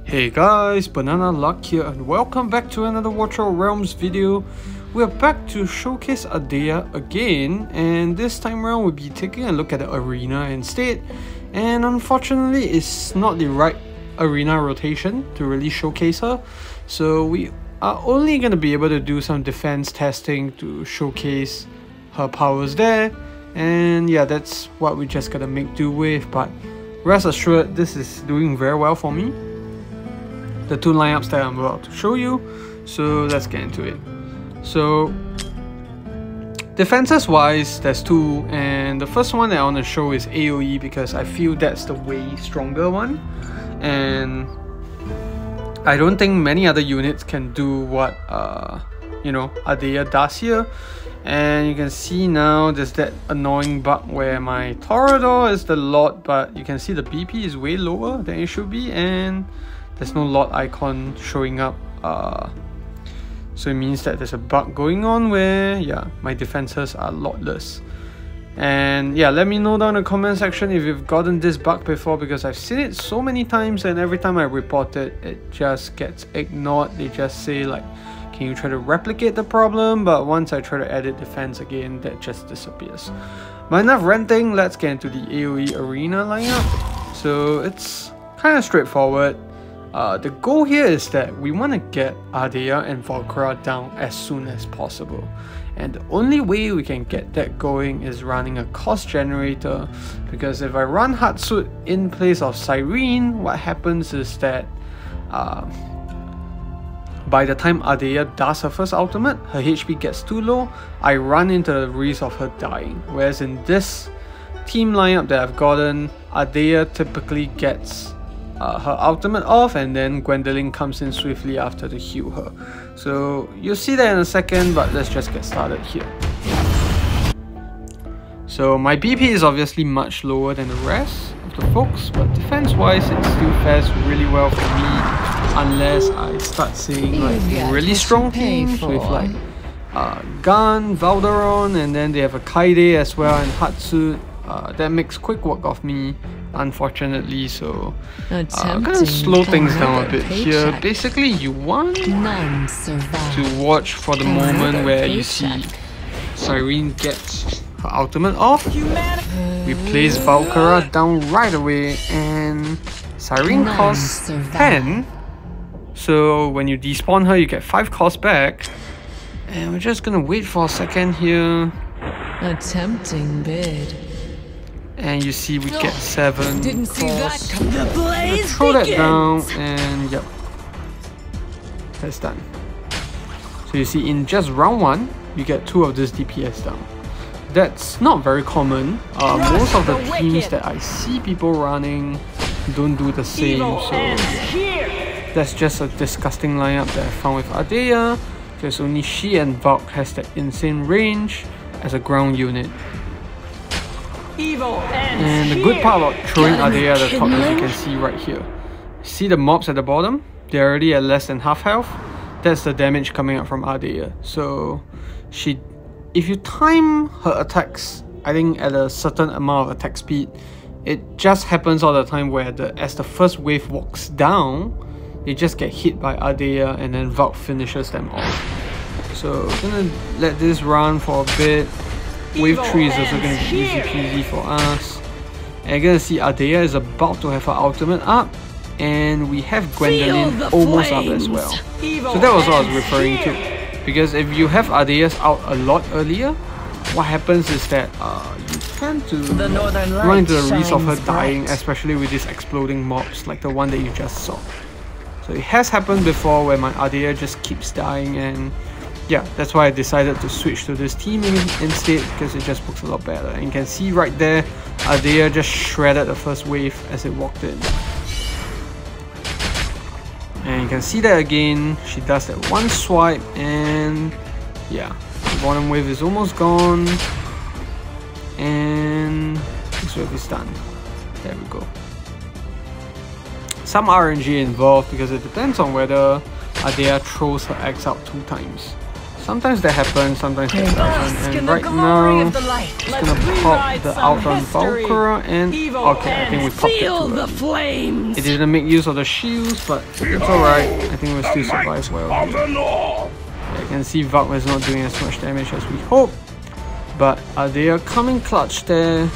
Hey guys, Banana Luck here and welcome back to another Watch Our Realms video. We're back to showcase Ardea again, and this time around we'll be taking a look at the arena instead. And unfortunately it's not the right arena rotation to really showcase her, so we are only going to be able to do some defense testing to showcase her powers there. And yeah, that's what we just gotta make do with, but rest assured this is doing very well for me, the two lineups that I'm about to show you. So let's get into it. So defenses wise, there's two, and the first one that I want to show is AOE because I feel that's the way stronger one, and I don't think many other units can do what Ardea does here. And you can see now there's that annoying bug where my Torador is the Lord, but you can see the BP is way lower than it should be, and there's no Lord icon showing up. So it means that there's a bug going on where, yeah, my defenses are Lordless. And yeah, let me know down in the comment section if you've gotten this bug before, because I've seen it so many times and every time I report it, it just gets ignored. They just say like, can you try to replicate the problem? But once I try to edit defense again, that just disappears. But enough ranting, let's get into the AOE Arena lineup. So it's kind of straightforward. The goal here is that we want to get Ardea and Valkyra down as soon as possible. And the only way we can get that going is running a cost generator, because if I run Hatsuit in place of Cyrene, what happens is that by the time Ardea does her first ultimate, her HP gets too low, I run into the risk of her dying. Whereas in this team lineup that I've gotten, Ardea typically gets her ultimate off, and then Gwendolyn comes in swiftly after to heal her. So you'll see that in a second, but let's just get started here. So my BP is obviously much lower than the rest of the folks, but defense wise it still fares really well for me, unless I start seeing like really strong teams with like Gun, Valderon, and then they have a Kaide as well, and Hatsuit. That makes quick work of me, unfortunately, so I'm gonna slow things down a bit here. Basically, you want to watch for the moment where you see Cyrene gets her ultimate off. We place Valkyra down right away, and Cyrene costs 10. So when you despawn her, you get 5 cost back. And we're just gonna wait for a second here. A tempting bid. And you see we get 7 Didn't see that cost. come. The blaze Throw that begins. down, and yep, that's done. So you see in just round 1, you get 2 of this DPS down. That's not very common. Most of the teams that I see people running don't do the same, so that's just a disgusting lineup that I found with Ardea, because only she and Valk has that insane range as a ground unit. And the good part about throwing Ardea at the top, as you can see right here, see the mobs at the bottom? They're already at less than half health. That's the damage coming out from Ardea. So if you time her attacks, I think at a certain amount of attack speed, it just happens all the time where as the first wave walks down, they just get hit by Ardea and then Valk finishes them off. So I'm gonna let this run for a bit. Wave 3 is also going to be easy peasy for us. And you're going to see Ardea is about to have her ultimate up, and we have Gwendolyn almost up as well. So that was what I was referring to, because if you have Ardea's out a lot earlier, what happens is that you tend to run into the risk of her dying, especially with these exploding mobs like the one that you just saw. So it has happened before where my Ardea just keeps dying, and yeah, that's why I decided to switch to this team instead, because it just looks a lot better. And you can see right there, Ardea just shredded the first wave as it walked in. And you can see that again, she does that one swipe, and yeah, the bottom wave is almost gone. And this wave is done. There we go. Some RNG involved because it depends on whether Ardea throws her X out 2 times. sometimes that happens, sometimes that doesn't. And right glory now, of the light. just Let's gonna pop rewrite the some Outrun history. Valkyra and Evil okay, I think we popped it feel too the early. flames. It didn't make use of the shields, but it's alright. I think we'll still survive well here. Yeah, I can see Valk is not doing as much damage as we hope, but Ardea coming clutch there,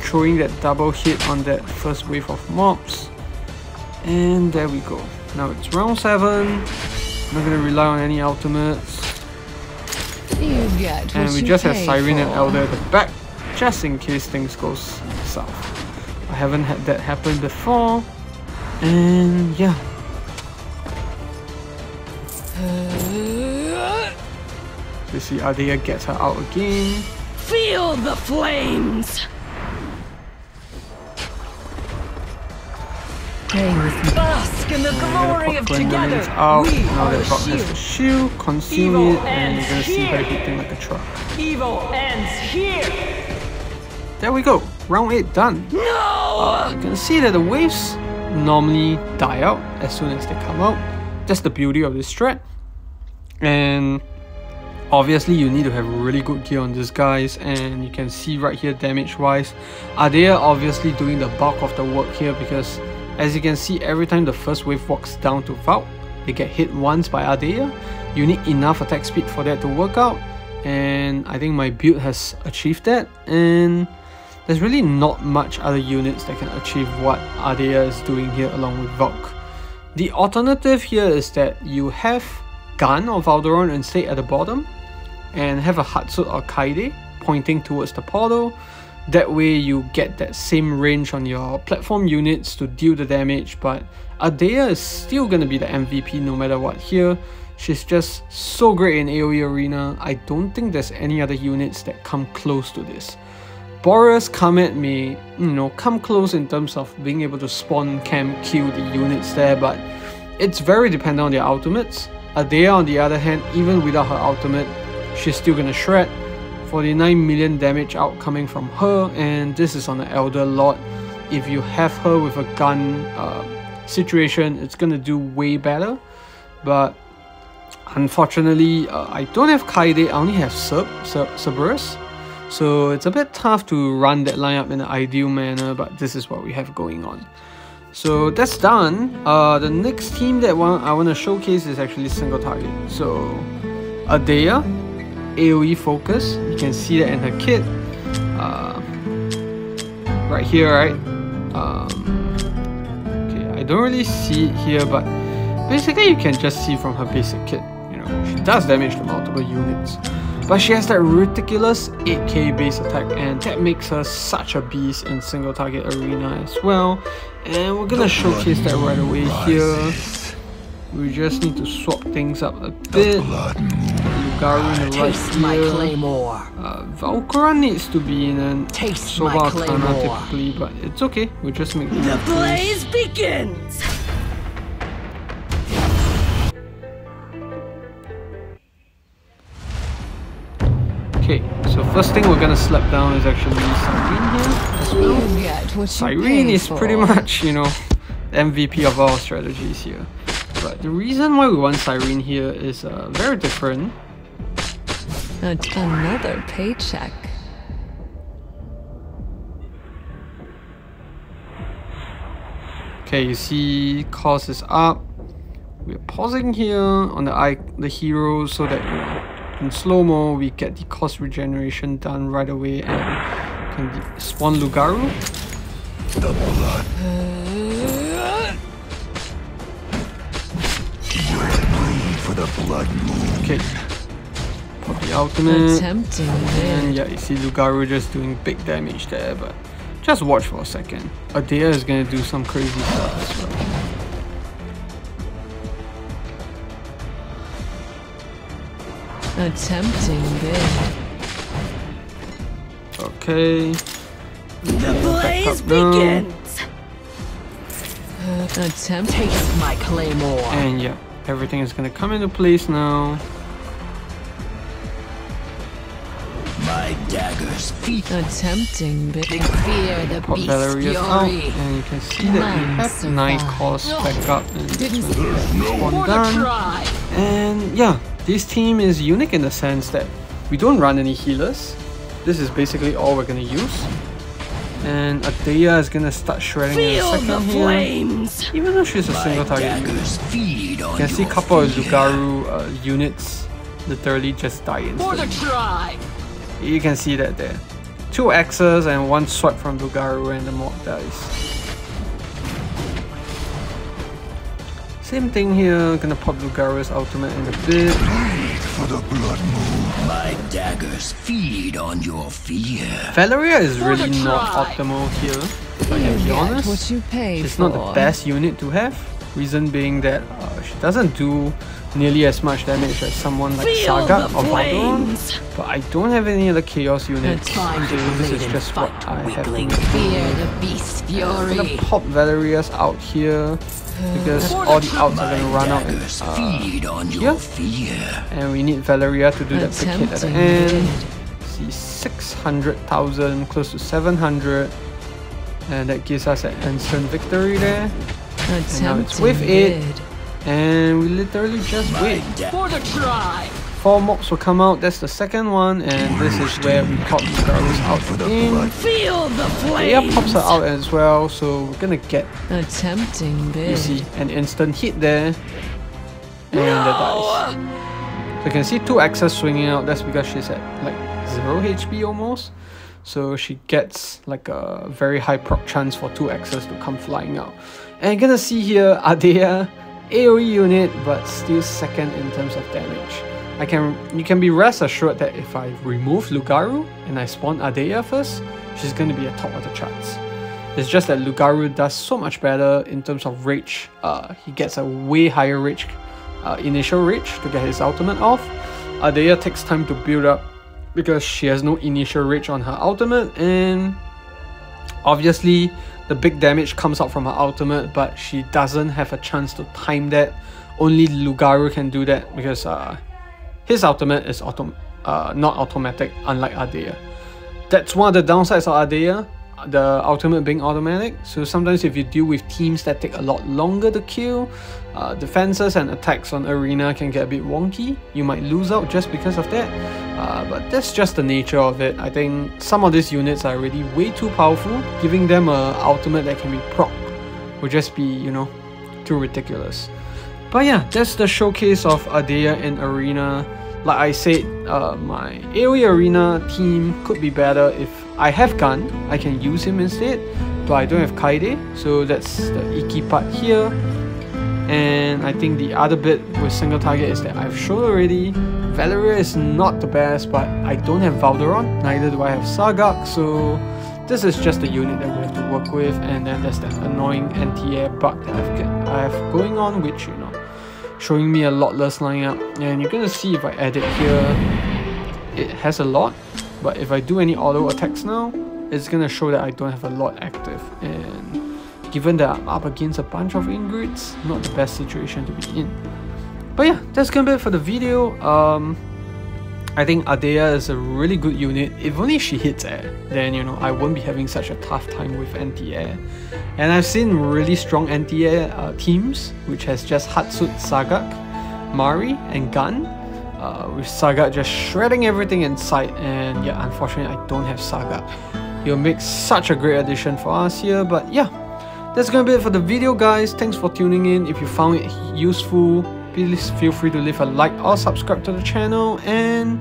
throwing that double hit on that first wave of mobs. And there we go. Now it's round 7. Not gonna rely on any ultimates. You get what And we you just have pay Siren and for. Elder at the back, just in case things go south. I haven't had that happen before. And yeah. You see Ardea gets her out again. Feel the flames. Play with me. Bask in the glory of together. Out. We Now are that the Valk has the shield. shield, consume Evil it, and you're gonna ends see her here. hitting like a truck. Evil ends here. There we go. Round 8 done. No. You can see that the waves normally die out as soon as they come out. That's the beauty of this strat. And obviously you need to have really good gear on these guys, and you can see right here damage wise, Ardea obviously doing the bulk of the work here, because as you can see, every time the first wave walks down to Valk, they get hit once by Ardea. You need enough attack speed for that to work out, and I think my build has achieved that, and there's really not much other units that can achieve what Ardea is doing here along with Valk. The alternative here is that you have Gun or Valderon instead at the bottom, and have a Hatsut or Kaide pointing towards the portal. That way you get that same range on your platform units to deal the damage, but Ardea is still going to be the MVP no matter what here. She's just so great in AOE Arena. I don't think there's any other units that come close to this. Boreas Comet may, come close in terms of being able to spawn camp, kill the units there, but it's very dependent on their ultimates. Ardea on the other hand, even without her ultimate, she's still gonna shred. 49 million damage out coming from her, and this is on the Elder lot. If you have her with a gun situation, it's gonna do way better. But unfortunately, I don't have Kaide, I only have Cerberus. So it's a bit tough to run that lineup in an ideal manner, but this is what we have going on. So that's done. The next team that I want to showcase is actually Single Target. So Ardea, AOE focus. You can see that in her kit. Right here, right? Okay, I don't really see it here, but basically you can just see from her basic kit. She does damage to multiple units. But she has that ridiculous 8k base attack, and that makes her such a beast in Single Target Arena as well. And we're gonna showcase that right away here. We just need to swap things up a bit. Lugaru in the right here. Valkyra needs to be in an Soba Arcana typically, but it's okay. We'll just make The blaze begins. Okay, so first thing we're gonna slap down is actually Siren here as well. You get what you Siren pay is pretty for. much, the MVP of our strategies here. But the reason why we want Siren here is very different. Another paycheck. Okay, you see cost is up. We're pausing here on the hero so that in slow-mo we get the cost regeneration done right away and can spawn Lugaru. The blood. Bleed for the blood moon. Okay. Pop the ultimate. Tempting And yeah, you see Lugaru just doing big damage there, but just watch for a second. Ardea is gonna do some crazy stuff as well. A tempting bid. Okay. The blaze begins. Taste my claymore. And yeah, everything is gonna come into place now. My daggers feet. A tempting bid. Fear the Pop beast Valeria's out, fury. and you can see that we have 9 costs back up, and Didn't it's gonna see spawn Wanna done. try? And yeah, This team is unique in the sense that we don't run any healers. This is basically all we're gonna use. And Ardea is gonna start shredding in a second here. Flames. Even though she's a single target unit. You can see a couple of Lugaru units literally just die For the instantly. tribe. You can see that there. 2 axes and 1 swipe from Lugaru and the mob dies. Same thing here, gonna pop Lugaru's ultimate in a bit. Bleed for the blood moon. My daggers feed on your fear. Valeria is For really the not tribe. optimal here, if I can be honest. What you paid It's not the for. best unit to have. Reason being that she doesn't do nearly as much damage as someone like Feel Saga the or Valderon. flames. But I don't have any other chaos units, time so to this bleed is and just what fight, I have to weakling. make. Fear the beast's I'm gonna fury. pop Valeria's out here because For all the the outs are My gonna run out in, daggers feed on your here. fear. And we need Valeria to do that big hit at the Tempting end. bid. See 600,000, close to 700. And that gives us an instant victory there. A now it's tempting with it. bid. And we literally just wait. For the tribe. 4 mobs will come out, that's the second one, and this is where we pop Lugaru's out For the the game. blood. Feel the Ardea flames. pops her out as well, so we're gonna get, A tempting bid. you see, an instant hit there. And that dies. So you can see 2 axes swinging out, that's because she's at like 0 HP almost. So she gets like a very high proc chance for 2 axes to come flying out. And you're gonna see here, Ardea, AOE unit, but still second in terms of damage. You can be rest assured that if I remove Lugaru and I spawn Ardea first, she's gonna be at top of the charts. It's just that Lugaru does so much better in terms of rage. He gets a way higher rage, initial rage to get his ultimate off. Ardea takes time to build up because she has no initial rage on her ultimate, and obviously the big damage comes out from her ultimate, but she doesn't have a chance to time that. Only Lugaru can do that because his ultimate is not automatic, unlike Ardea. That's one of the downsides of Ardea, the ultimate being automatic. So sometimes if you deal with teams that take a lot longer to kill, defenses and attacks on Arena can get a bit wonky. You might lose out just because of that. But that's just the nature of it. I think some of these units are already way too powerful. Giving them an ultimate that can be proc would just be, you know, too ridiculous. But yeah, that's the showcase of Ardea in Arena. Like I said, my AOE Arena team could be better. If I have Gun, I can use him instead, but I don't have Kaide, so that's the icky part here. And I think the other bit with single target is that I've shown already. Valeria is not the best, but I don't have Valderon, neither do I have Sargak, so this is just a unit that we have to work with. And then there's that annoying anti-air bug that I have going on, which, you know, showing me a lot less lining up. And you're gonna see if I add it here, it has a lot, but if I do any auto attacks now, it's gonna show that I don't have a lot active. And given that I'm up against a bunch of Ingrids, not the best situation to be in. But yeah, that's gonna be it for the video. I think Ardea is a really good unit. If only she hits air, then, you know, I won't be having such a tough time with anti-air. And I've seen really strong anti-air teams, which has just Hatsut, Sagak, Mari, and Gun. With Sagak just shredding everything in sight. And yeah, unfortunately, I don't have Sagak. He'll make such a great addition for us here. But yeah, that's gonna be it for the video, guys. Thanks for tuning in. If you found it useful, please feel free to leave a like or subscribe to the channel, and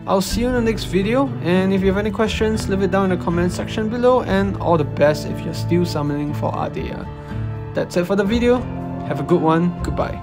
I'll see you in the next video. And if you have any questions, leave it down in the comment section below, and all the best if you're still summoning for Ardea. That's it for the video. Have a good one. Goodbye.